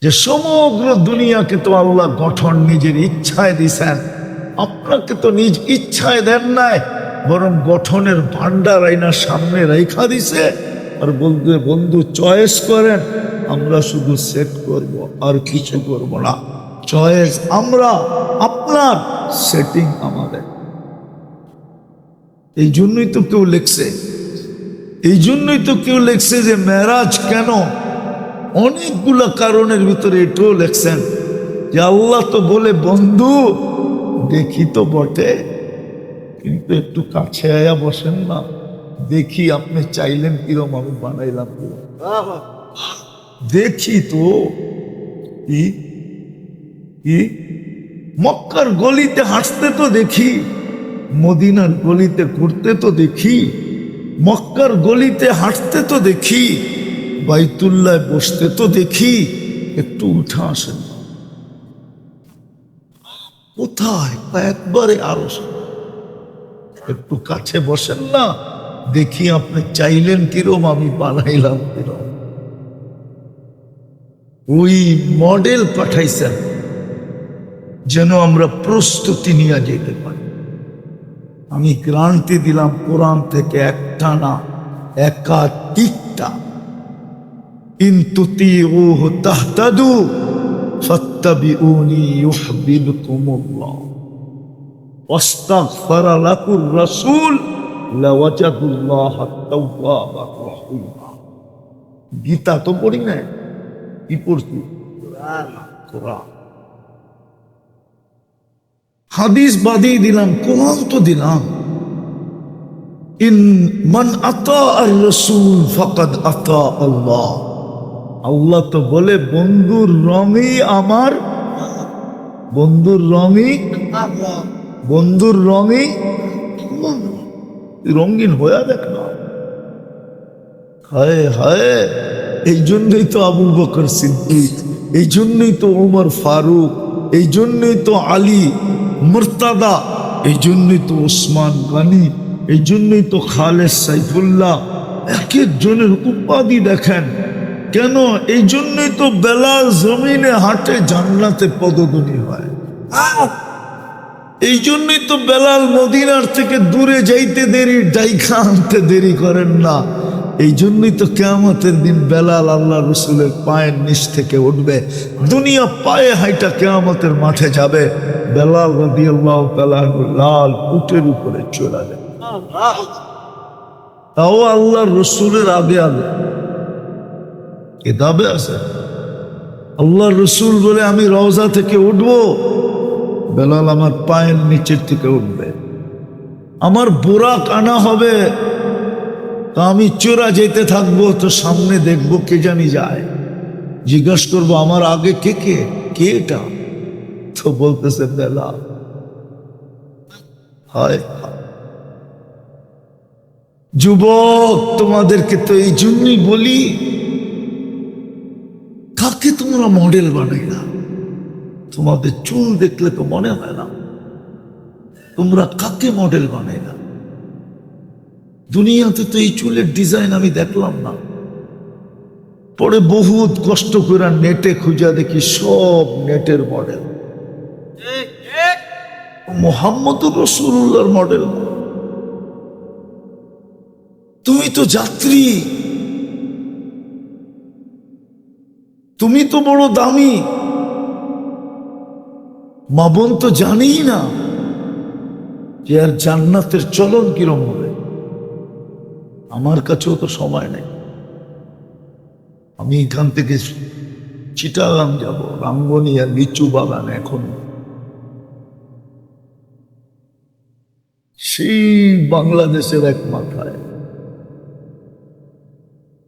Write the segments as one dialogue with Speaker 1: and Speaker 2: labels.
Speaker 1: যে সমগ্র দুনিয়াকে তো আল্লাহ গঠন নিজের ইচ্ছায় দিছেন, আপনাকে তো নিজ ইচ্ছায় দেন নাই, বরং গঠনের ভান্ডার আইনার সামনে রেখা দিছে আর বলতে বন্ধু চয়েস করেন। আমরা শুধু সেট করব আর কিছু করব না। চয়েস আমরা, আপনার সেটিং আমাদের। এই জন্যই তো কেউ লিখছে, এই জন্যই তো কেউ লিখছে যে মেরাজ কেন, অনেকগুলা কারণের ভিতরে এটাও লেখছেন যে আল্লাহ তো বলে বন্ধু দেখি তো বটে, কিন্তু একটু কাছে আয়া বসেন না, দেখি আপনি চাইলেন কিরম আমি বানাইলাম দেখি তো। কি মক্কার গলিতে হাঁটতে তো দেখি, মদিনার গলিতে ঘুরতে তো দেখি, মক্কার গলিতে হাঁটতে তো দেখি, বাইতুল্লাহ বসতে তো দেখি, একটু উঠে আসেন না। কোথায়? একবারে আরো একটু কাছে বসেন না, দেখি আপনি চাইলেন কিরম আমি বানাইলাম কিরম। ওই মডেল পাঠাইছেন যেন আমরা প্রস্তুতি নিয়ে যেতে পারি। আমি গ্যারান্টি দিলাম কোরআন থেকে একটা না একাধিকটা, ইন তুতিউহু তাহতাদু ফাত্তাবিউনি ইউহিব্বুকুমুল্লাহ ওয়াস্তাগফারা লাকুর রাসূল লাওয়াজাদুল্লাহা তাওয়াবার রাহিমা। গীতা তো পড়ি না, কি পড়ছি? কোরআন। হাদিস বাদিয়ে দিলাম, কোরআন তো দিলাম। ইন মান আতা আর রাসূল ফাকাদ আতা আল্লাহ। আল্লাহ তো বলে বন্ধুর রঙই আমার, বন্ধুর রঙই বন্ধুর রঙই রঙিন হয়ে দেখ না। হায় হায়, এই জন্যই তো আবু বকর সিদ্দিক, এই জন্যই তো ওমর ফারুক, এই জন্যই তো আলী মুর্তাদা, এই জন্যই তো ওসমান গনি, এই জন্যই তো খালেদ সাইফুল্লাহ। এক একজনের উপাধি দেখেন কেন? এই জন্যই তো বেলাল জমিনে হাঁটে জান্নাতে পদধ্বনি হয়। এই জন্যই তো বেলাল মদিনার থেকে দূরে যাইতে দেরি, ডাইখা আনতে দেরি করেন না। এই জন্যই তো কিয়ামতের দিন বেলাল আল্লাহ রসুলের পায়ের নিচ থেকে উঠবে, দুনিয়া পায়ে হাইটা কিয়ামতের মাঠে যাবে। বেলাল রাদিয়াল্লাহু তাআলা লাল উটের উপরে চলে যাবে, তাও আল্লাহ রসুলের আগে আগে। কিতাবে আছে আল্লাহ রসুল বলে আমি রওজা থেকে উঠবো, বেলাল আমার পায়ের নিচের থেকে উঠবে। আমার বুরাক আনা হবে, তা আমি চোরা যেতে থাকবো, তো সামনে দেখবো কে জানি যায়, জিজ্ঞাসা করবো আমার আগে কে কে কে এটা, তো বলতেছে বেলাল। হায় যুবক, তোমাদেরকে তো এই জন্যই বলি, কাকে তোমরা মডেল বানাইলা? তোমাদের চুল দেখলে তো মনে হয় না তোমরা কাকে মডেল বানাইলা। দুনিয়াতে তো এই চুলের ডিজাইন আমি দেখলাম না, পরে বহুত কষ্ট করে নেটে খুঁজা দেখি সব নেটের মডেল, মুহাম্মদুর রাসূলুল্লাহর মডেল। তুমি তো যাত্রী, তুমি তো বড় দামি, মা বোন তো জানেই না যে আর জান্নাতের চলন কিরম হবে। আমার কাছেও তো সময় নেই, আমি এখান থেকে চিটাগাং যাব, রাঙ্গনিয়া লিচু বাগান এখন সেই বাংলাদেশের এক মাথায়।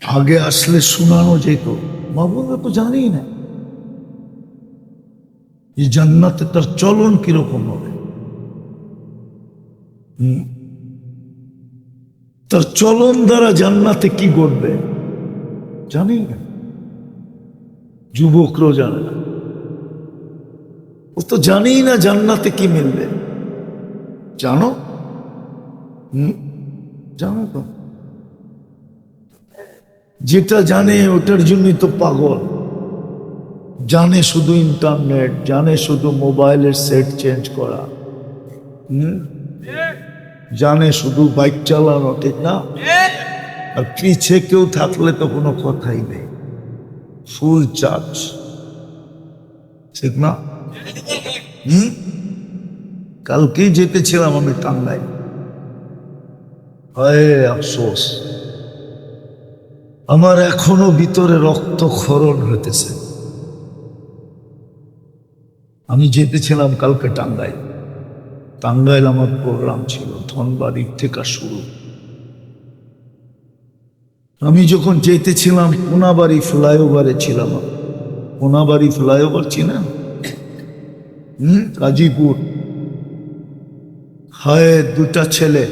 Speaker 1: আগে আসলে শোনানো যেত, মা বোনরা তো জানেই না এই জান্নাতে তার চলন কিরকম হবে, তার চলন দ্বারা জান্নাতে কি ঘটবে জানি না। যুবকরাও জানে না, ও তো জানেই না জান্নাতে কি মিলবে। জানো? জানো তো, যেটা জানে ওটার জন্যই তো পাগল। জানে শুধু ইন্টারনেট, জানে শুধু মোবাইলের সেট চেঞ্জ করা, জানে শুধু বাইক চালানো, ঠিক না? আর পিছে কেউ থাকলে তো কোনো কথাই নেই, ফুল চার্জ, ঠিক না? কালকেই যেতেছিলাম আমি টাঙ্গাইল, হায় আফসোস, আমার এখনো ভিতরে রক্তক্ষরণ হইতেছে। আমি যেতেছিলাম কালকে টাঙ্গাইল, টাঙ্গাইল আমার প্রোগ্রাম ছিল, ধনবাড়ির থেকে শুরু। আমি যখন যেতেছিলাম কোনাবাড়ি ফ্লাইওভারে ছিলাম, কোনাবাড়ি ফ্লাইওভার চিনেন? গাজীপুর। হায়, দুটা ছেলে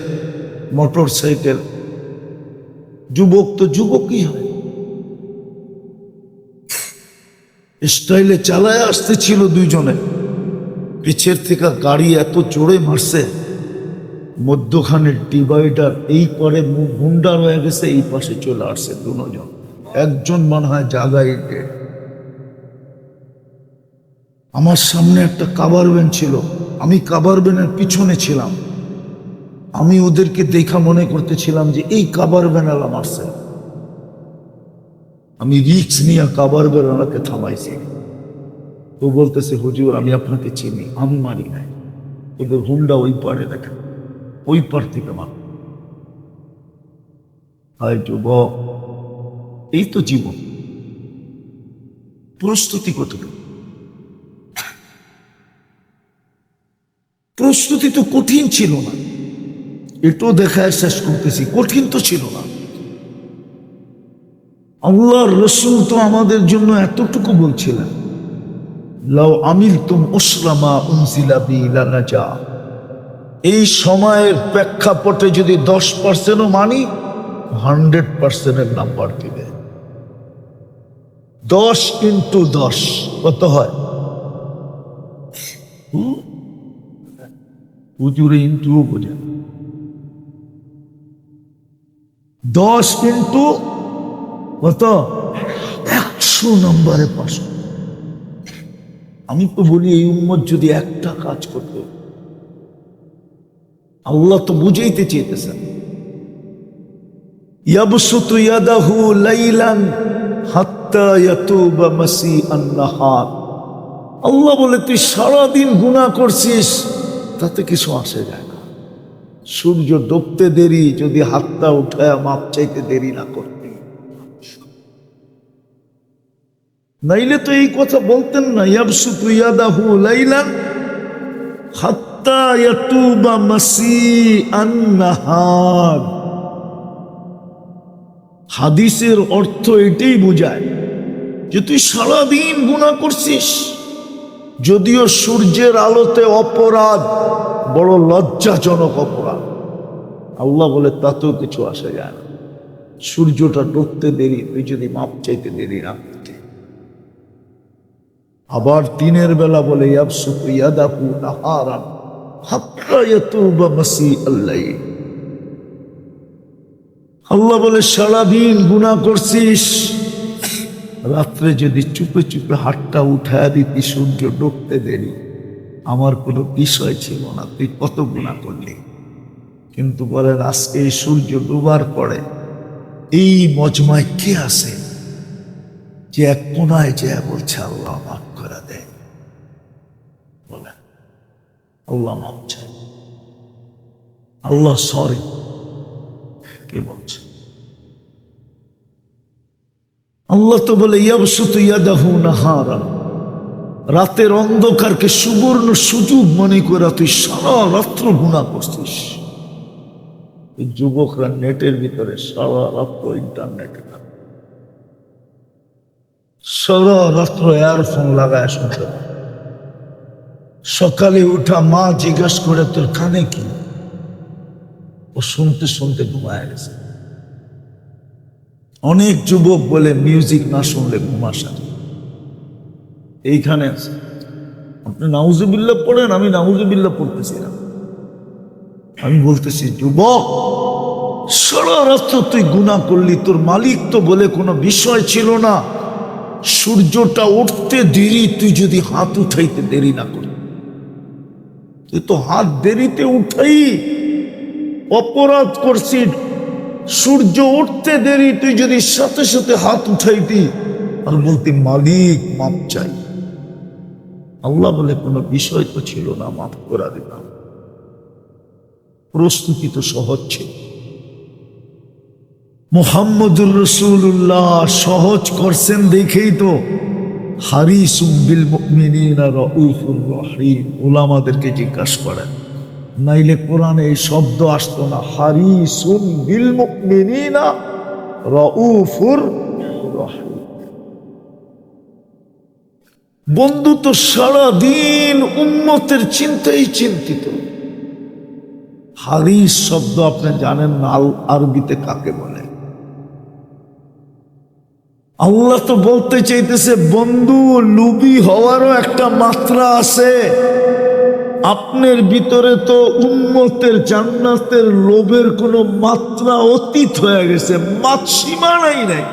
Speaker 1: মোটর সাইকেল, যুবক তো যুবকই হয়, স্টাইলে চালায় আসতেছিল দুইজনে, পিছের থেকে গাড়ি এত জোরে মারছে, মধ্যখানের ডিভাইডার এই পরে মুখ গুন্ডার হয়ে গেছে, এই পাশে চলে আসছে দুজন, একজন মনে হয় জায়গায়। আমার সামনে একটা কাভার ভ্যান ছিল, আমি কাভার ভ্যানের পিছনে ছিলাম, আমি ওদেরকে দেখা মনে করতেছিলাম যে এই কাভার ভ্যানালা মারছে। আমি রিক্স নিয়ে কাভার ভ্যানালাকে থামাইছি। ও বলতেছে, হুজুর আমি আপনাকে চিনি। আমি মারি নাই, ওদের হুন্ডা ওই পারে দেখেন, ওই পার থেকে মার। হায় যুবক, এই তো জীবন। প্রস্তুতি কতটুকু? প্রস্তুতি তো কঠিন ছিল না, এটাও দেখায় শেষ করতেছি, কঠিন তো ছিল না। আল্লাহর রসুল তো আমাদের জন্য এতটুকু বলছিলেন, লাউ আমিলতুম উসরামা উনজিলা বি লানাজা। এই সময়ের প্রেক্ষাপটে যদি 10%ও মানি, 100%-এর নাম্বার দিবে। 10 × 10 কত হয়? হুজুরে ইন্টুও বোঝেন। 10 × কত? 100 নম্বরে পাস। আমি তো বলি এই উম্মত যদি একটা কাজ করত, আল্লাহ তো বুঝাইতে চেয়েছেন, ইয়াবসুতু ইয়াদাহু লাইলান হাত্তা ইয়াতুবা মাসিআন নাহার। আল্লাহ বলে তুই সারাদিন গুনাহ করছিস, তাতে কিছু আসে যায় না। সূর্য ডুবতে দেরি, যদি হাতটা উঠায় মাপ চাইতে দেরি না করতে, নাইলে তো এই কথা বলতেন না, ইয়াবসুতু ইয়াদাহু লাইলান হাত্তা ইয়াতুবা মাসিআন নাহার। হাদিসের অর্থ এটাই বোঝায় যে তুই সারাদিন গুনাহ করছিস, যদিও সূর্যের আলোতে অপরাধ বড় লজ্জাজনক অপরাধ, আল্লাহ বলে তাতেও কিছু আসে যায় না। সূর্যটা ডুবতে দেরি, তুই যদি মাপ চাইতে দেরি না করতে। আবার দিনের বেলা বলে ইয়াবসুতু ইয়াদাহু নাহারান হাত্তা ইয়াতুবা মাসিআল লাইল। আল্লাহ বলে সারাদিন গুনাহ করছিস, রাত্রে যদি চুপে চুপে হাতটা উঠায় দিতি, সূর্য ডুবতে দেরি, আমার কোনো বিষয় ছিল না, তুই কত গুনাহ করলি। কিন্তু বলেন আজকে এই সূর্য ডুবার পরে এই মজমায় কে আছে যে এক কোনায় যে বলছে আল্লাহ মাফ করে দেয়? বলেন, আল্লাহ মাফ চাই, আল্লাহ সরি, কে বলছে? আল্লাহ তো বলে ইয়াবসুতু ইয়াদাহু নাহারান, রাতের অন্ধকারকে সুবর্ণ সুযোগ মনে করে তুই সারা রাত্র গুনাহ করছিস। এই যুবকরা নেটের ভিতরে সারা রাত্র ইন্টারনেটে, সারা রাত্র ইয়ারফোন লাগায় শুনতে। সকালে উঠা মা জিজ্ঞাসা করে তোর কানে কি? ও শুনতে শুনতে ঘুমায় গেছে। অনেক যুবক বলে মিউজিক না শুনলে ঘুম আসে না। এইখানে আছে, আপনি নাউজুবিল্লাহ পড়েন, আমি নাউজুবিল্লাহ পড়তেছি না। আমি বলতেছি যুবক, সারা রাত্র তুই গুনাহ করলি, তোর মালিক তো বলে কোনো বিষয় ছিল না, সূর্যটা উঠতে দেরি, তুই যদি হাত উঠাইতে দেরি না করি, তুই তো হাত দেরিতে উঠাই অপরাধ করছিস। সূর্য উঠতে দেরি, তুই যদি সাথে সাথে হাত উঠাইতি আর বলতি মালিক মাপ চাই, আল্লাহ বলে কোনো বিষয় তো ছিল না, মাফ করা দিলাম। প্রস্তুতি তো সহজ ছিল। মুহাম্মদুর রাসূলুল্লাহ সহজ করছেন দেখেই তো হারিসুম বিল মুমিনিনা রাউফুর রহিম। উলামাদেরকে জিজ্ঞাসা করেন, নাইলে কোরআনে এই শব্দ আসতো না, হারিসুম বিল মুমিনিনা রাউফুর রহিম। বন্ধু তো সারাদিন উম্মতের চিন্তাই চিন্তিত। হারিস শব্দ আপনি জানেন না আরবিতে কাকে বলে? আল্লাহ তো বলতে চাইতেছে, বন্ধু লুবি হওয়ারও একটা মাত্রা আছে। আপনার ভিতরে তো উম্মতের জান্নাতের লোভের কোনো মাত্রা অতীত হয়ে গেছে, সীমানাই নাই।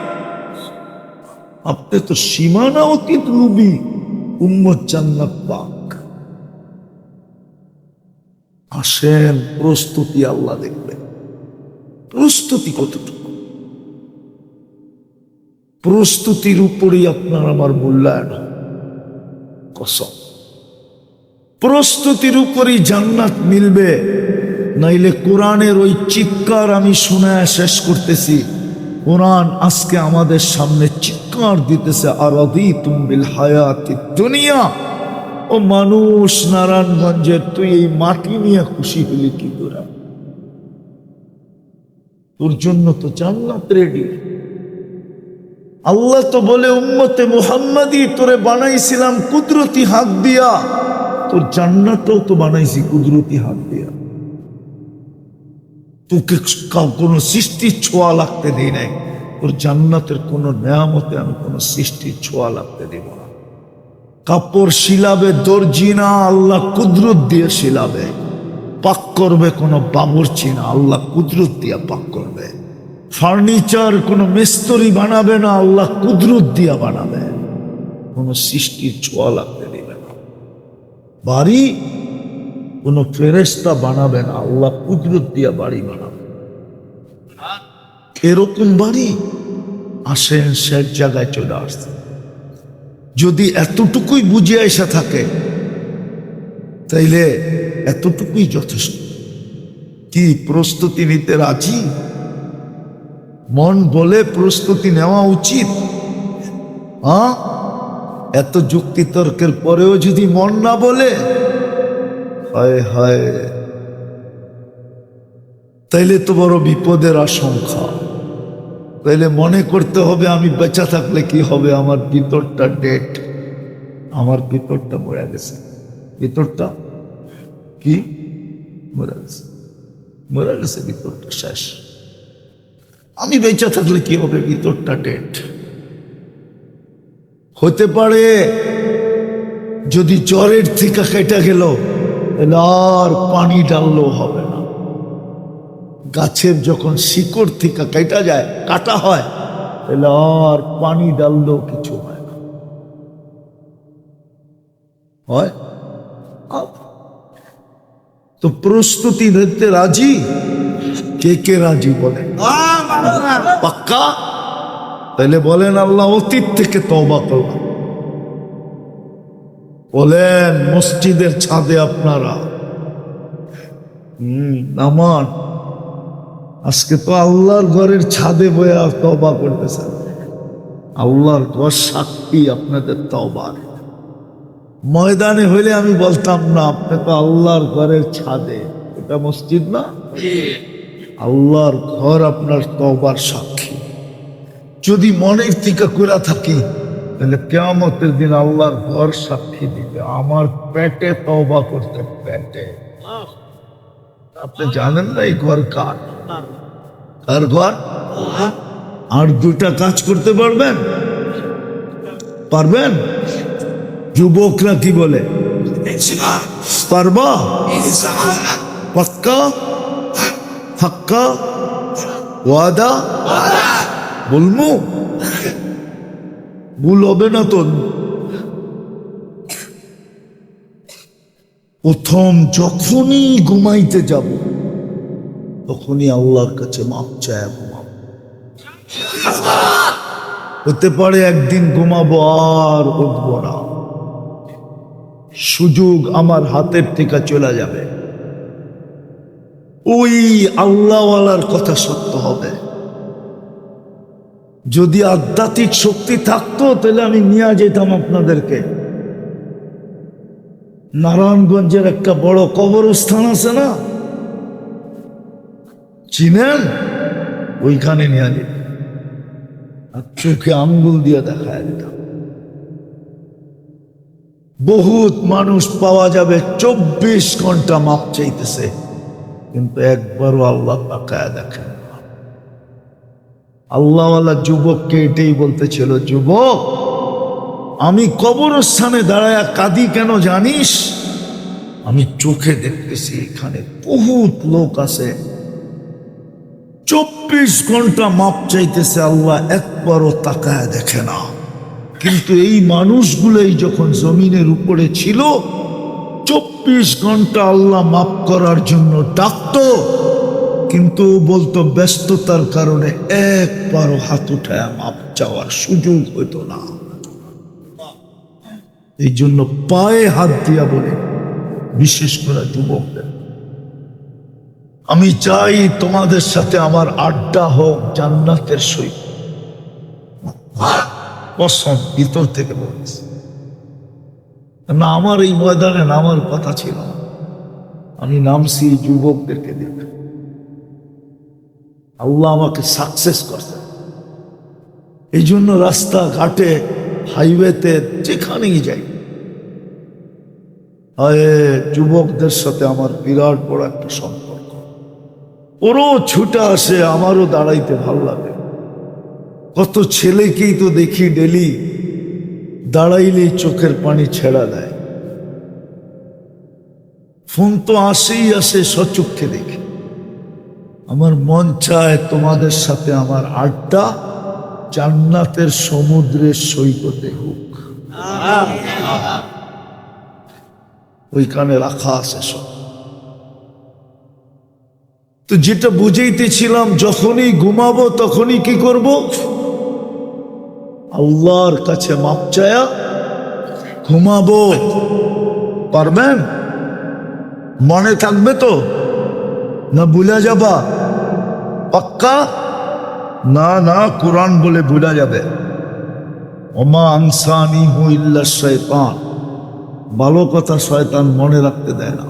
Speaker 1: আপনি তো সীমানা অতীত লুবি, উম্মত জান্নাত পাক। আসেন, প্রস্তুতি আল্লাহ দেখবে। প্রস্তুতি কতটুকু? প্রস্তুতির উপরেই আপনার আমার মূল্যায়ন। কসম, প্রস্তুতির উপরেই জান্নাত মিলবে। নাইলে কোরআনের ওই চিৎকার আমি শুনে শেষ করতেছি। কোরআন আজকে আমাদের সামনে চিৎকার দিতেছে, আরাদিতুম বিল হায়াতিদ দুনিয়া। ও মানুষ, নারায়ণগঞ্জের তুই এই মাটি নিয়ে খুশি হলি কি করে? তোর জন্য তো জান্নাত রেডি। আল্লাহ তো বলে, উম্মতে মুহাম্মাদি তোরে বানাইছিলাম কুদরতি হাত দিয়া, তোর জান্নাতও তো বানাইছি কুদরতি হাত দিয়া। তোকে কোনো সৃষ্টির ছোঁয়া লাগতে দেই নাই। তোর জান্নাতের কোন নেয়ামতে আমি কোন সৃষ্টির ছোঁয়া লাগতে দেব না। কাপড় শিলাবে দর্জি না, আল্লাহ কুদরত দিয়ে শিলাবে। পাক করবে কোনো বাবুর্চি না, আল্লাহ কুদরত দিয়া পাক করবে। ফার্নিচার কোনো মিস্ত্রি বানাবে না, আল্লাহ কুদরত দিয়া বানাবে। কোনো সৃষ্টির ছোঁয়া লাগতে দেবে না। বাড়ি কোনো ফেরেশতা বানাবে না, আল্লাহ কুদরত দিয়া বাড়ি বানাবে। এরকম বাড়ি আসেন, শেষ জায়গায় চলে আসছে। যদি এতটুকুই বুঝে আসা থাকে তাইলে এতটুকুই যথেষ্ট। কি প্রস্তুতি নিতে রাজি? মন বলে প্রস্তুতি নেওয়া উচিত। এত যুক্তি তর্কের পরেও যদি মন না বলে, হায় হায়, তাইলে তো বড় বিপদের আশঙ্কা। তাইলে মনে করতে হবে আমি বেঁচে থাকলে কি হবে, আমার ভিতরটা ডেট, আমার ভিতরটা মরে গেছে। ভিতরটা কি মরে গেছে? মরে গেছে, ভিতরটা শেষ। আমি বেঁচে থাকলে কি হবে, ভিতরটা ডেট। হতে পারে যদি জ্বরের থেকে কেটে গেল আর পানি ডাললেও হবে না। গাছের যখন শিকড় থেকে কেটে যায়, কাটা হয়, আর পানি ডাললেও কিছু হয় না। হয় তো প্রস্তুতি নিতে রাজি? কে কে রাজি বলেন? পাক্কা? তাহলে বলেন আল্লাহ অতীত থেকে তওবা করব। বলেন মসজিদের ছাদে আপনারা নামান, আজকে তো আল্লাহর ঘরের ছাদে বয়ে তওবা করতেছেন। আল্লাহর ঘর সাক্ষী আপনাদের তওবার। ময়দানে হইলে আমি বলতাম না, আপনি তো আল্লাহর ঘরের ছাদে। এটা মসজিদ না, আল্লাহর ঘর আপনার তওবার সাক্ষী। যদি মনের থেকে করে থাকি তাহলে কিয়ামতের দিন আল্লাহর ঘর সাক্ষী দিবে। আমার পেটে তওবা করতে, পেটে। আপনি জানেন না এই ঘর কার? কার ঘর? আর দুটা কাজ করতে পারবেন? পারবেন? যুবকরা কি বলে? পারবা? পাক্কা? ফাক্কা? ওয়াদা? বলমু? ভুল হবে না তো? প্রথম যখনই ঘুমাইতে যাব তখনই আল্লাহর কাছে মাপ চায় ঘুমাবো। হতে পারে একদিন ঘুমাবো আর উঠবো না, সুযোগ আমার হাতের থেকে চলে যাবে। ওই আল্লাহওয়ালার কথা সত্য হবে। যদি আধ্যাত্মিক শক্তি থাকতো তাহলে আমি নিয়ে যেতাম আপনাদেরকে। নারায়ণগঞ্জের একটা বড় কবরস্থান আছে না, চিনেন? ওইখানে নিয়ে যেত আর চোখে আঙ্গুল দিয়ে দেখায় দিতাম। বহুত মানুষ পাওয়া যাবে 24 ঘন্টা মাপ চাইতেছে, কিন্তু একবারও আল্লাহ তাকায় দেখেন না। আল্লাহওয়ালা যুবককে এটাই বলতেছিল, যুবক আমি কবরস্থানে দাঁড়ায় কাঁদি কেন জানিস? আমি চোখে দেখতেছি এখানে বহুত লোক আছে 24 ঘন্টা মাপ চাইতেছে, আল্লাহ একবারও তাকায় দেখে না। কিন্তু এই মানুষগুলোই যখন জমিনের উপরে ছিল 24 ঘন্টা আল্লাহ মাপ করার জন্য ডাকতো, কিন্তু বলতো ব্যস্ততার কারণে একবারও হাত উঠায় মাপ চাওয়ার সুযোগ হইতো না। এই জন্য পায়ে হাত দিয়া বলে, বিশেষ করে যুবকদের, আমি চাই তোমাদের সাথে আমার আড্ডা হোক জান্নাতের সহিত। কসম ভিতর থেকে বলছি না, আমার এই ময়দানে নামার কথা ছিল না। আমি নামছি যুবকদেরকে দেখে। আল্লাহ আমাকে সাকসেস করছে। এই জন্য রাস্তাঘাটে, হাইওয়েতে, যেখানেই যাই, যুবকদের সাথে আমার বিরাট বড় একটা সম্পর্ক। ওরও ছুটে আসে, আমারও দাঁড়াইতে ভালো লাগে। কত ছেলেকেই তো দেখি ডেলি দাঁড়াইলেই চোখের পানি ছেড়া দেয়। ফোন তো আসেই আসে, সচক্ষে দেখি। আমার মন চায় তোমাদের সাথে আমার আড্ডা জান্নাতের সমুদ্রের সৈকতে হোক। ওইখানে রাখা আছে সব। তো যেটা বুঝাইতেছিলাম, যখনই ঘুমাবো তখনই কি করব? আল্লাহর কাছে মাপ চায়া ঘুমাবো। পারবেন? মনে থাকবে তো না ভুলে যাবা? পাক্কা? না না, কোরআন বলে ভুলে যাবে। ওমা আনসানিহু ইল্লা শাইতান। ভালো কথা শয়তান মনে রাখতে দেয় না।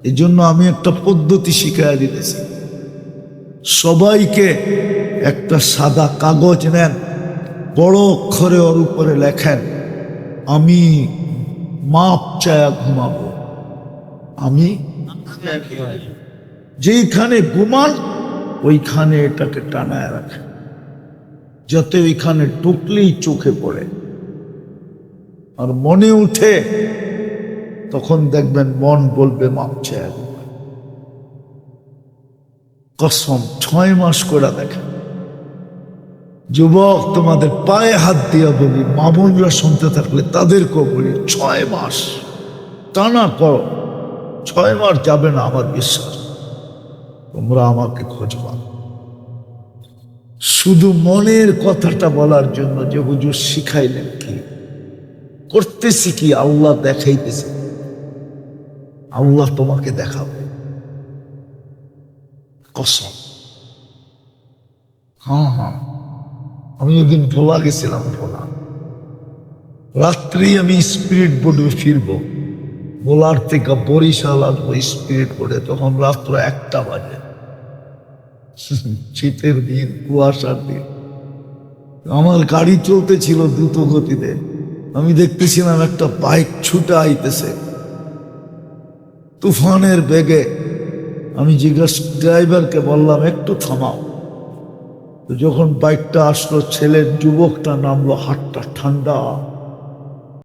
Speaker 1: এই জন্য আমি একটা পদ্ধতি শিখাইয়া দিতেছি। সবাইকে একটা সাদা কাগজ নেন, বড় অক্ষরে ওর উপরে লেখেন, আমি মাপ চায়া ঘুমাবো। আমি যেইখানে ঘুমান ওইখানে এটাকে টানায় রাখেন, যাতে ওইখানে ঢুকলেই চোখে পড়ে আর মনে উঠে। তখন দেখবেন মন বলবে মাপ চায়া ঘুমাই। কসম, 6 মাস করে দেখেন। যুবক, তোমাদের পায়ে হাত দিয়া বলি, মামুনরা শুনতে থাকলে তাদেরকেও বলি, 6 মাস টানা করো। 6 মাস যাবে না, আমার বিশ্বাস। তোমরা আমাকে খোঁজবা শুধু মনের কথাটা বলার জন্য, যে হুজুর শিখাইলেন কি, করতেছি কি, আল্লাহ দেখাইতেছে। আল্লাহ তোমাকে দেখাবে, কসম। হ্যাঁ হ্যাঁ, আমি একদিন ভোলা গেছিলাম। ভোলা রাত্রি আমি স্পিরিট বোর্ডে ফিরবো। ভোলার থেকে বরিশাল আসবো স্পিরিট বোর্ডে, তখন রাত্র 1টা বাজে। শীতের দিন, কুয়াশার দিন। আমার গাড়ি চলতেছিল দ্রুত গতিতে। আমি দেখতেছিলাম একটা বাইক ছুটে আইতেছে তুফানের বেগে। আমি ড্রাইভারকে বললাম, একটু থামাও। তো যখন বাইকটা আসলো, ছেলের যুবকটা নামলো, হাতটা ঠান্ডা।